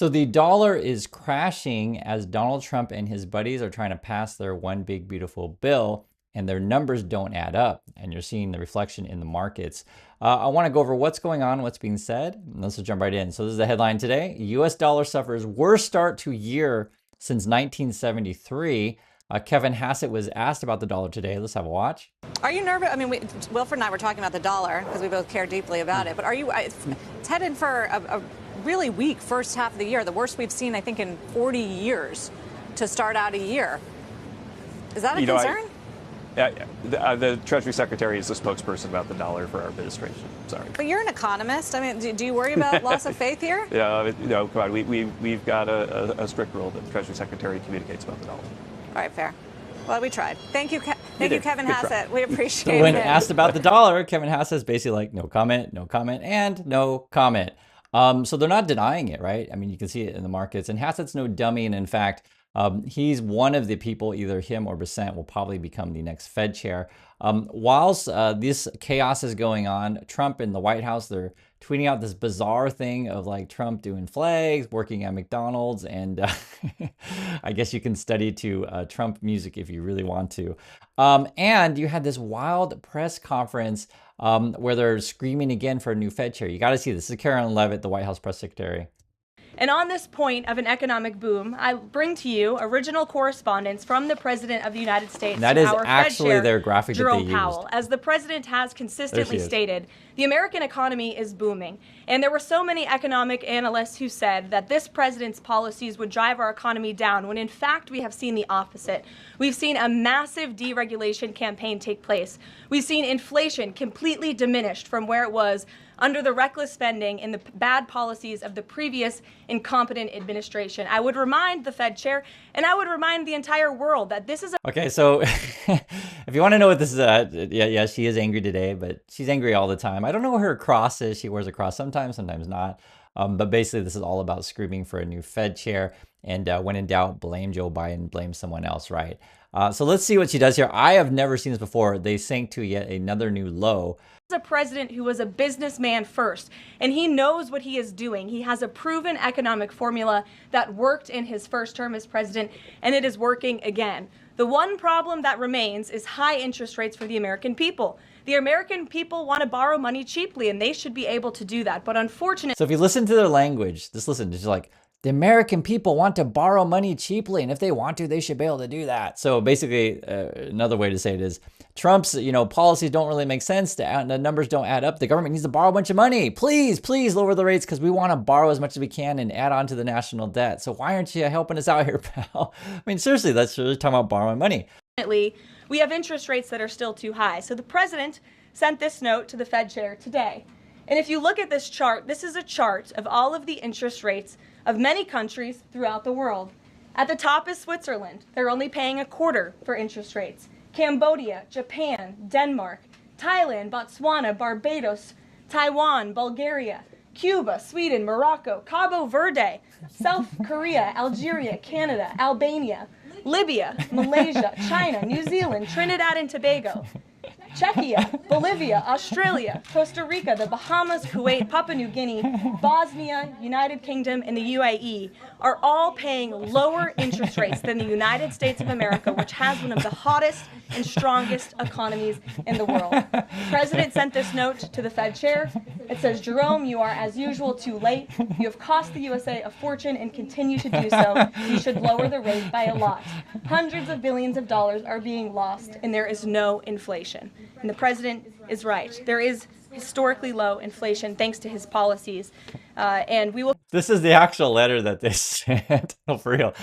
So the dollar is crashing as Donald Trump and his buddies are trying to pass their one big beautiful bill, and their numbers don't add up, and you're seeing the reflection in the markets. I want to go over what's going on, what's being said, and let's just jump right in. So this is the headline today. US dollar suffers worst start to year since 1973. Kevin Hassett was asked about the dollar today. Let's have a watch. Are you nervous? I mean, Wilford and I were talking about the dollar because we both care deeply about it. But are you? It's headed for a really weak first half of the year, the worst we've seen, I think, in 40 years to start out a year. Is that a concern? The Treasury Secretary is the spokesperson about the dollar for our administration. Sorry. But you're an economist. I mean, do you worry about loss of faith here? Yeah, no, come on. We've got a strict rule that the Treasury Secretary communicates about the dollar. All right, fair. Well, we tried. Thank you, Kevin Hassett. We appreciate it. When it. asked about the dollar, Kevin Hassett is basically like, no comment, and no comment. So they're not denying it, right? I mean, you can see it in the markets. And Hassett's no dummy. And in fact, he's one of the people, either him or Bassett will probably become the next Fed chair. Whilst this chaos is going on, Trump in the White House, they're tweeting out this bizarre thing of like Trump doing flags, working at McDonald's, and I guess you can study to Trump music if you really want to. And you had this wild press conference where they're screaming again for a new Fed chair. You got to see this. This is Carolyn Levitt, the White House press secretary. And on this point of an economic boom, I bring to you original correspondence from the President of the United States. And that is actually their graphic that they used. Jerome Powell. As the President has consistently stated, the American economy is booming. And there were so many economic analysts who said that this president's policies would drive our economy down, when in fact we have seen the opposite. We've seen a massive deregulation campaign take place. We've seen inflation completely diminished from where it was under the reckless spending and the bad policies of the previous incompetent administration. I would remind the Fed chair, and I would remind the entire world, that this is a... Okay, so if you want to know what this is, yeah, she is angry today, but she's angry all the time. I don't know where her cross is. She wears a cross sometimes, sometimes not. But basically, this is all about screaming for a new Fed chair. And when in doubt, blame Joe Biden, blame someone else, right? So let's see what she does here. I have never seen this before. They sank to yet another new low. A president who was a businessman first, and he knows what he is doing. He has a proven economic formula that worked in his first term as president, and it is working again. The one problem that remains is high interest rates for the American people. The American people want to borrow money cheaply, and they should be able to do that. But unfortunately... So if you listen to their language, just listen, it's like, the American people want to borrow money cheaply, and if they want to, they should be able to do that. So basically, another way to say it is, Trump's policies don't really make sense. The numbers don't add up. The government needs to borrow a bunch of money. Please, please lower the rates because we want to borrow as much as we can and add on to the national debt. So why aren't you helping us out here, pal? I mean, seriously, that's really talking about borrowing money. We have interest rates that are still too high. So the president sent this note to the Fed chair today. And if you look at this chart, this is a chart of all of the interest rates of many countries throughout the world. At the top is Switzerland. They're only paying a quarter for interest rates. Cambodia, Japan, Denmark, Thailand, Botswana, Barbados, Taiwan, Bulgaria, Cuba, Sweden, Morocco, Cabo Verde, South Korea, Algeria, Canada, Albania, Libya, Malaysia, China, New Zealand, Trinidad and Tobago, Czechia, Bolivia, Australia, Costa Rica, the Bahamas, Kuwait, Papua New Guinea, Bosnia, United Kingdom, and the UAE are all paying lower interest rates than the United States of America, which has one of the hottest and strongest economies in the world. The president sent this note to the Fed chair. It says, Jerome, you are as usual too late. You have cost the USA a fortune and continue to do so. You should lower the rate by a lot. Hundreds of billions of dollars are being lost, and there is no inflation. And the president is right. There is historically low inflation thanks to his policies, and we will... This is the actual letter that they sent. No, for real.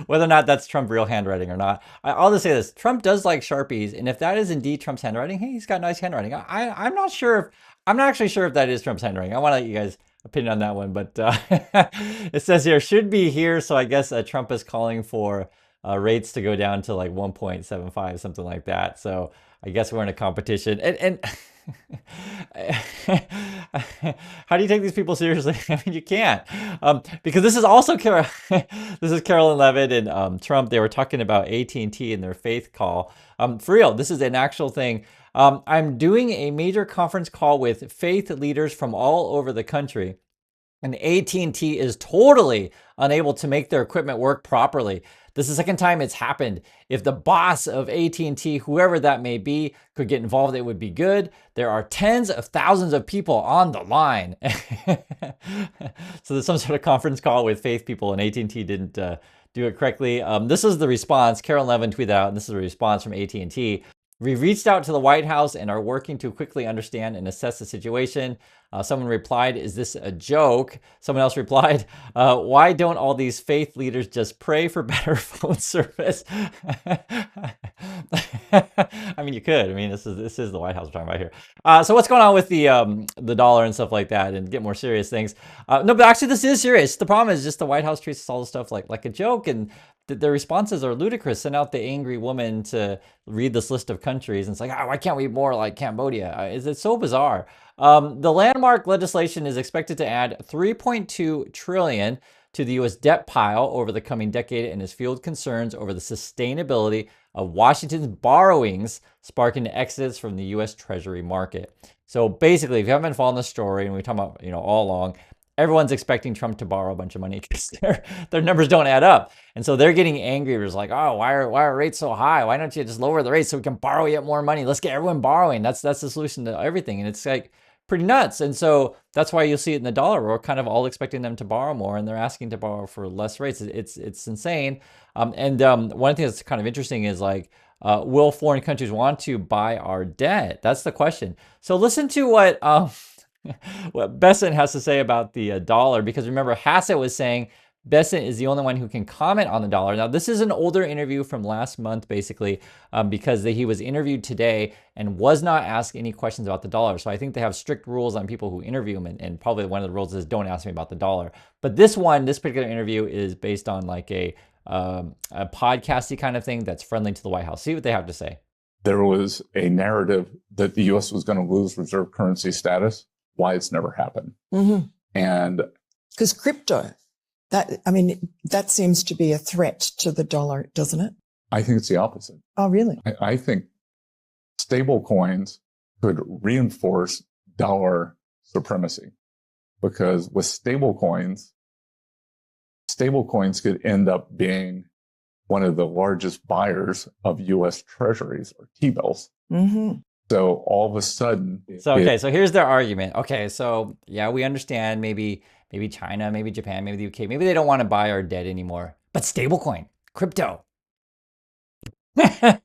Whether or not that's Trump real handwriting or not, I'll just say this. Trump does like Sharpies, and if that is indeed Trump's handwriting, hey, he's got nice handwriting. I'm not actually sure if that is Trump's handwriting. I want to let you guys opinion on that one, but it says here, should be here, so I guess Trump is calling for rates to go down to like 1.75, something like that. So I guess we're in a competition. And how do you take these people seriously? I mean, you can't, because this is also this is Carolyn Levitt and Trump. They were talking about AT&T and their faith call. For real, this is an actual thing. I'm doing a major conference call with faith leaders from all over the country, and AT&T is totally unable to make their equipment work properly. This is the second time it's happened. If the boss of AT&T, whoever that may be, could get involved, it would be good. There are tens of thousands of people on the line. So there's some sort of conference call with faith people, and AT&T didn't do it correctly. This is the response. Carol Levin tweeted out, and this is a response from AT&T. We reached out to the White House and are working to quickly understand and assess the situation. Someone replied, "Is this a joke?" Someone else replied, "Why don't all these faith leaders just pray for better phone service?" I mean, you could. I mean, this is the White House we're talking about here. So what's going on with the dollar and stuff like that, and get more serious things? No, but actually, this is serious. The problem is just the White House treats all this stuff like a joke, and their responses are ludicrous. Send out the angry woman to read this list of countries, and it's like, why can't we be more like Cambodia? It's so bizarre. The landmark legislation is expected to add $3.2 trillion to the U.S. debt pile over the coming decade and has fueled concerns over the sustainability of Washington's borrowings, sparking exodus from the U.S. Treasury market. So basically, if you haven't been following the story, and we talk about all along, everyone's expecting Trump to borrow a bunch of money because their numbers don't add up. And so they're getting angry. It's like, oh, why are rates so high? Why don't you just lower the rates so we can borrow yet more money? Let's get everyone borrowing. That's the solution to everything. And it's like pretty nuts. And so that's why you'll see it in the dollar. We're kind of all expecting them to borrow more, and they're asking to borrow for less rates. It's insane. One thing that's kind of interesting is like, will foreign countries want to buy our debt? That's the question. So listen to what Bessent has to say about the dollar, because remember, Hassett was saying Bessent is the only one who can comment on the dollar. Now, this is an older interview from last month, basically, because he was interviewed today and was not asked any questions about the dollar. So I think they have strict rules on people who interview him, and probably one of the rules is don't ask me about the dollar. But this particular interview is based on like a podcasty kind of thing that's friendly to the White House. See what they have to say. There was a narrative that the U.S. was going to lose reserve currency status. Why it's never happened. Mm-hmm. And because crypto, that seems to be a threat to the dollar, doesn't it? I think it's the opposite. Oh, really? I think stable coins could reinforce dollar supremacy, because with stable coins could end up being one of the largest buyers of U.S. treasuries or T-bills. Mm-hmm. So all of a sudden... So here's their argument. Okay, so yeah, we understand maybe China, maybe Japan, maybe the UK, maybe they don't want to buy our debt anymore. But stablecoin, crypto. How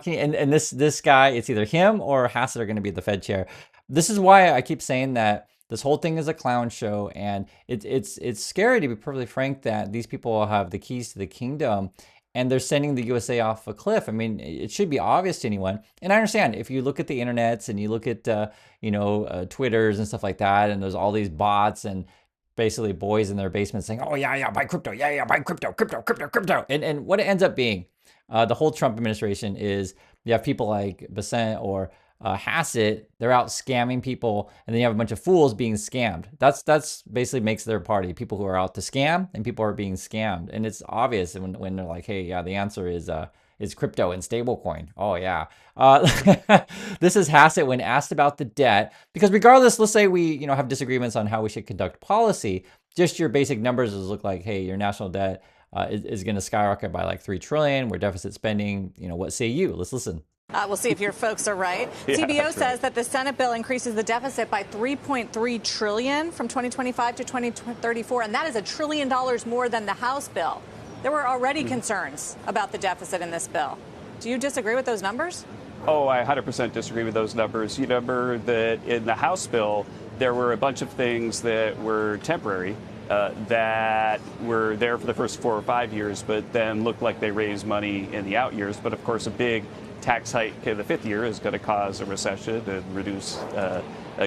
can you... And this guy, it's either him or Hassett are going to be the Fed chair. This is why I keep saying that this whole thing is a clown show, and it's scary, to be perfectly frank, that these people have the keys to the kingdom, and they're sending the USA off a cliff. I mean, it should be obvious to anyone. And I understand if you look at the internets and you look at, Twitters and stuff like that, and there's all these bots and basically boys in their basement saying, oh, yeah, buy crypto. Yeah, buy crypto. And what it ends up being, the whole Trump administration is you have people like Bessent or Hassett, they're out scamming people, and then you have a bunch of fools being scammed. That's basically makes their party, people who are out to scam and people are being scammed. And it's obvious when they're like, hey, yeah, the answer is crypto and stablecoin. Oh yeah. This is Hassett when asked about the debt, because regardless, let's say we have disagreements on how we should conduct policy, just your basic numbers look like, hey, your national debt is going to skyrocket by like $3 trillion. We're deficit spending. What say you? Let's listen. We'll see if your folks are right. Yeah, TBO says that the Senate bill increases the deficit by $3.3 trillion from 2025 to 2034, and that is $1 trillion more than the House bill. There were already concerns about the deficit in this bill. Do you disagree with those numbers? Oh, I 100% disagree with those numbers. You remember that in the House bill, there were a bunch of things that were temporary, that were there for the first 4 or 5 years, but then looked like they raised money in the out years. But of course, a big tax hike in the fifth year is going to cause a recession and reduce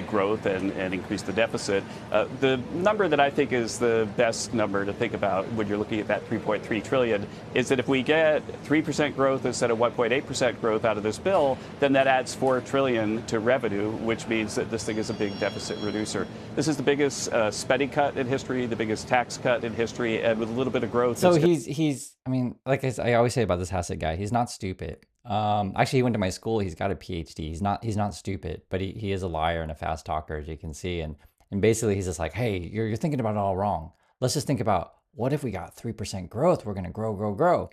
growth and increase the deficit. The number that I think is the best number to think about when you're looking at that 3.3 trillion is that if we get 3% growth instead of 1.8% growth out of this bill, then that adds 4 trillion to revenue, which means that this thing is a big deficit reducer. This is the biggest spending cut in history, the biggest tax cut in history, and with a little bit of growth. So I mean, like I always say about this Hassett guy, he's not stupid. Actually, he went to my school. He's got a PhD. He's not stupid, but he is a liar and a fast talker, as you can see. And basically, he's just like, hey, you're thinking about it all wrong. Let's just think about what if we got 3% growth? We're going to grow.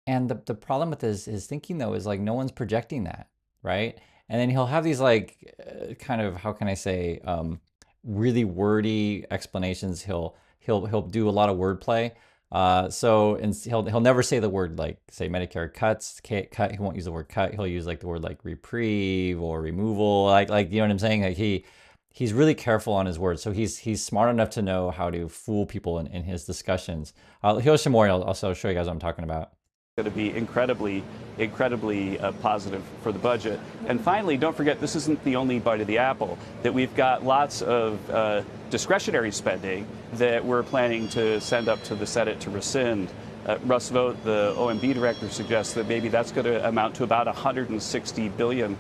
And the problem with his thinking, though, is like no one's projecting that, right? And then he'll have these like kind of, how can I say, really wordy explanations. He'll do a lot of wordplay. And he'll never say the word like, say, Medicare cuts, cut. He won't use the word cut. He'll use like the word like reprieve or removal. Like you know what I'm saying? Like he's really careful on his words. So he's smart enough to know how to fool people in his discussions. He'll show more. I'll also show you guys what I'm talking about. Going to be incredibly positive for the budget. And finally, don't forget, this isn't the only bite of the apple, that we've got lots of discretionary spending that we're planning to send up to the Senate to rescind. Russ Vogt, the OMB director, suggests that maybe that's going to amount to about $160 billion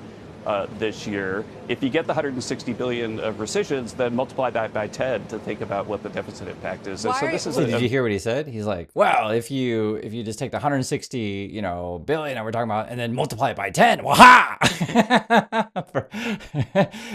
this year. If you get the 160 billion of rescissions, then multiply that by 10 to think about what the deficit impact is. So this is. Did you hear what he said? He's like, well, if you just take the 160 billion that we're talking about and then multiply it by 10, well, ha!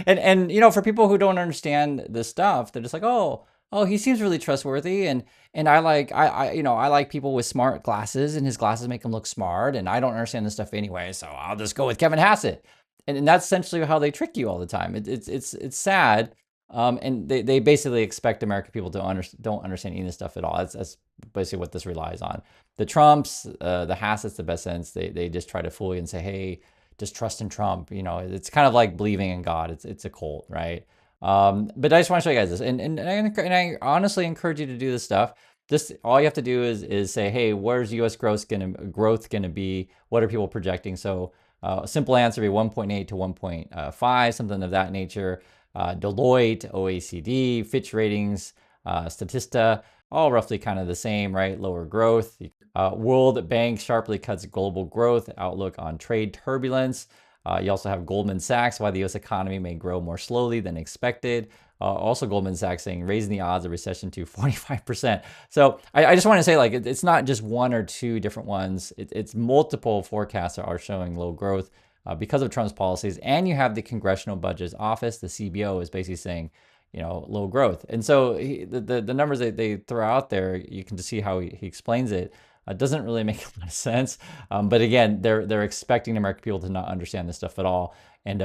and for people who don't understand this stuff, they're just like, oh, he seems really trustworthy, and I like people with smart glasses, and his glasses make him look smart, and I don't understand this stuff anyway, so I'll just go with Kevin Hassett. And that's essentially how they trick you all the time. It's sad, and they basically expect American people to don't understand any of this stuff at all. That's basically what this relies on. The Trumps, the Hassett's, the best sense. They just try to fool you and say, hey, just trust in Trump. It's kind of like believing in God. It's a cult, right? But I just want to show you guys this, and I honestly encourage you to do this stuff. Just all you have to do is say, hey, where's U.S. growth gonna be? What are people projecting? So. A simple answer would be 1.8 to 1.5, something of that nature. Deloitte, OECD, Fitch Ratings, Statista, all roughly kind of the same, right? Lower growth. World Bank sharply cuts global growth outlook on trade turbulence. You also have Goldman Sachs, why the U.S. economy may grow more slowly than expected. Also Goldman Sachs saying raising the odds of recession to 45%. So I just want to say, like, it's not just one or two different ones. It's multiple forecasts are showing low growth because of Trump's policies. And you have the Congressional Budget Office, the CBO, is basically saying, low growth. And so the numbers that they throw out there, you can just see how he explains it. Doesn't really make a lot of sense. But again, they're expecting American people to not understand this stuff at all. And,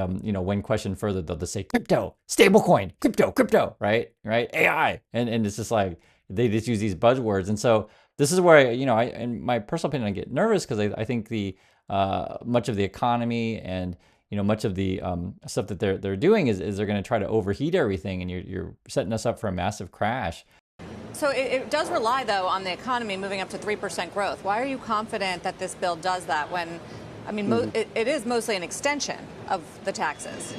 when questioned further, they'll just say crypto, stablecoin, crypto, right? AI. And it's just like, they just use these buzzwords. And so this is where, in my personal opinion, I get nervous because I think much of the economy and, much of the stuff that they're doing is they're going to try to overheat everything, and you're setting us up for a massive crash. So it does rely, though, on the economy moving up to 3% growth. Why are you confident that this bill does that when, it is mostly an extension of the taxes?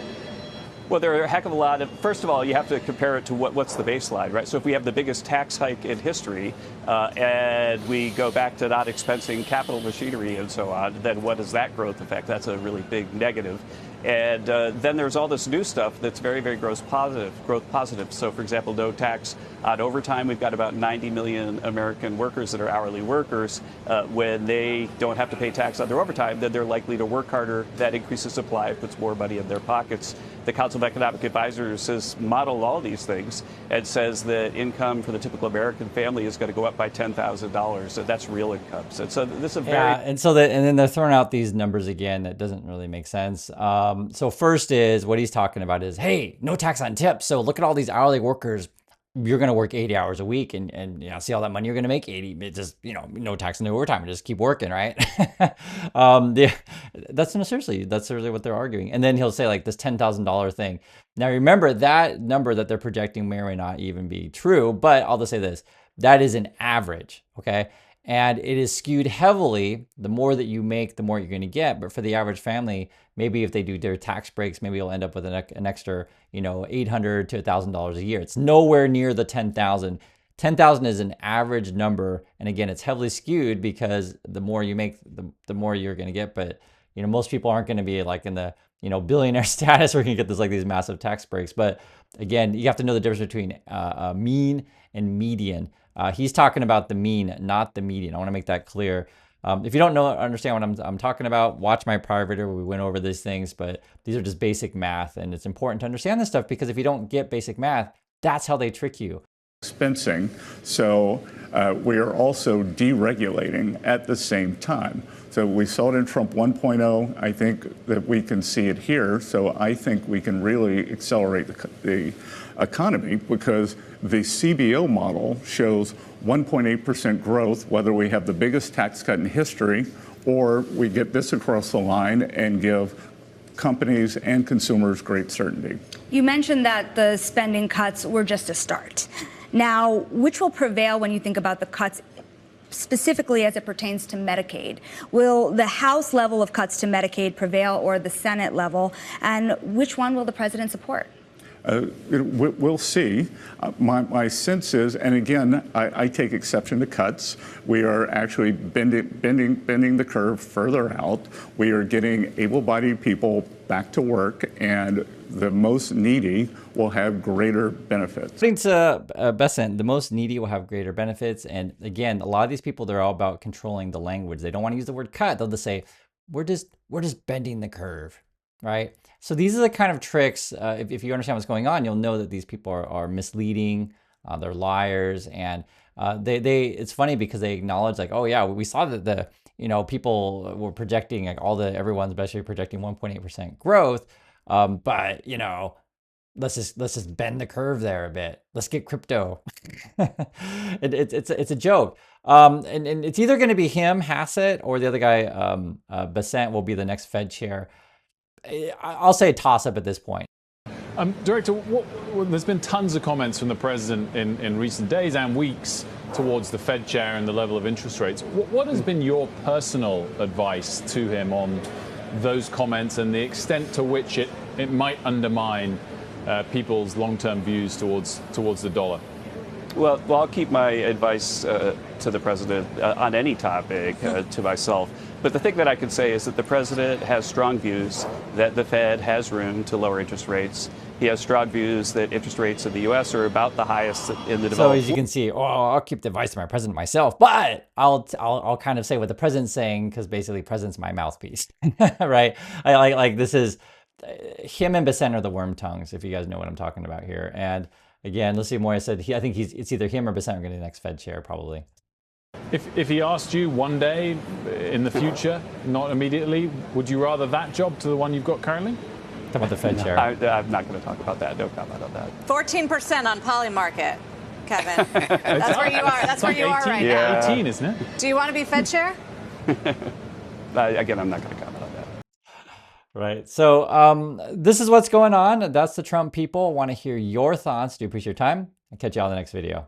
Well, there are a heck of a lot of, first of all, you have to compare it to what's the baseline, right? So if we have the biggest tax hike in history and we go back to not expensing capital machinery and so on, then what is that growth effect? That's a really big negative. And then there's all this new stuff that's very, very growth positive. So, for example, no tax on overtime. We've got about 90 million American workers that are hourly workers. When they don't have to pay tax on their overtime, then they're likely to work harder. That increases supply, puts more money in their pockets. The Council of Economic Advisors has modeled all these things and says that income for the typical American family is going to go up by $10,000. So that's real income. So this is a very and then they're throwing out these numbers again that doesn't really make sense. So first is what he's talking about is, hey, no tax on tips. So look at all these hourly workers. You're going to work 80 hours a week and see all that money you're going to make 80. It just, no tax on the overtime. Just keep working, right? That's really what they're arguing. And then he'll say like this $10,000 thing. Now, remember that number that they're projecting may or may not even be true, but I'll just say this, that is an average. Okay. And it is skewed heavily. The more that you make, the more you're going to get. But for the average family, maybe if they do their tax breaks, maybe you'll end up with an extra, $800 to $1,000 a year. It's nowhere near the 10,000. 10,000 is an average number. And again, it's heavily skewed because the more you make, the more you're going to get. But, most people aren't going to be like in the, billionaire status where you can get these massive tax breaks. But again, you have to know the difference between mean and median. He's talking about the mean, not the median. I want to make that clear. If you don't understand what I'm talking about, watch my prior video where we went over these things, but these are just basic math, and it's important to understand this stuff because if you don't get basic math, that's how they trick you. Expensing, so we are also deregulating at the same time. So we saw it in Trump 1.0. I think that we can see it here. So I think we can really accelerate the economy because the CBO model shows 1.8% growth, whether we have the biggest tax cut in history or we get this across the line and give companies and consumers great certainty. You mentioned that the spending cuts were just a start. Now, which will prevail when you think about the cuts specifically as it pertains to Medicaid? Will the House level of cuts to Medicaid prevail or the Senate level? And which one will the president support? We'll see. My sense is, and again, I take exception to cuts. We are actually bending the curve further out. We are getting able-bodied people back to work, and the most needy will have greater benefits. According to Besant, the most needy will have greater benefits. And again, a lot of these people, they're all about controlling the language. They don't want to use the word cut. They'll just say, we're just bending the curve, right? So these are the kind of tricks, if you understand what's going on, you'll know that these people are misleading, they're liars, and it's funny because they acknowledge like, oh yeah, we saw that the people were projecting like everyone's especially projecting 1.8% growth, but let's just bend the curve there a bit. Let's get crypto. It's a joke, and it's either going to be him, Hassett, or the other guy, Besant, will be the next Fed chair. I'll say a toss-up at this point. Director, there's been tons of comments from the president in recent days and weeks towards the Fed chair and the level of interest rates. What has been your personal advice to him on those comments and the extent to which it might undermine people's long-term views towards the dollar? Well, I'll keep my advice to the president on any topic to myself. But the thing that I can say is that the president has strong views that the Fed has room to lower interest rates. He has strong views that interest rates in the U.S. are about the highest in the developed. So as you can see, I'll keep the advice to my president myself, but I'll kind of say what the president's saying because basically the president's my mouthpiece, right? I this is him and Besant are the worm tongues, if you guys know what I'm talking about here. And again, let's see more. I said I think it's either him or Besant are going to be the next Fed chair probably. If he asked you one day in the future, not immediately, would you rather that job to the one you've got currently? Talk about the Fed chair. I'm not going to talk about that. No comment on that. 14% on Polymarket, Kevin. That's where you are. That's where you are right now. 18, isn't it? Do you want to be Fed chair? Again, I'm not going to comment on that. Right. So this is what's going on. That's the Trump people. Want to hear your thoughts. Do appreciate your time. I'll catch you all in the next video.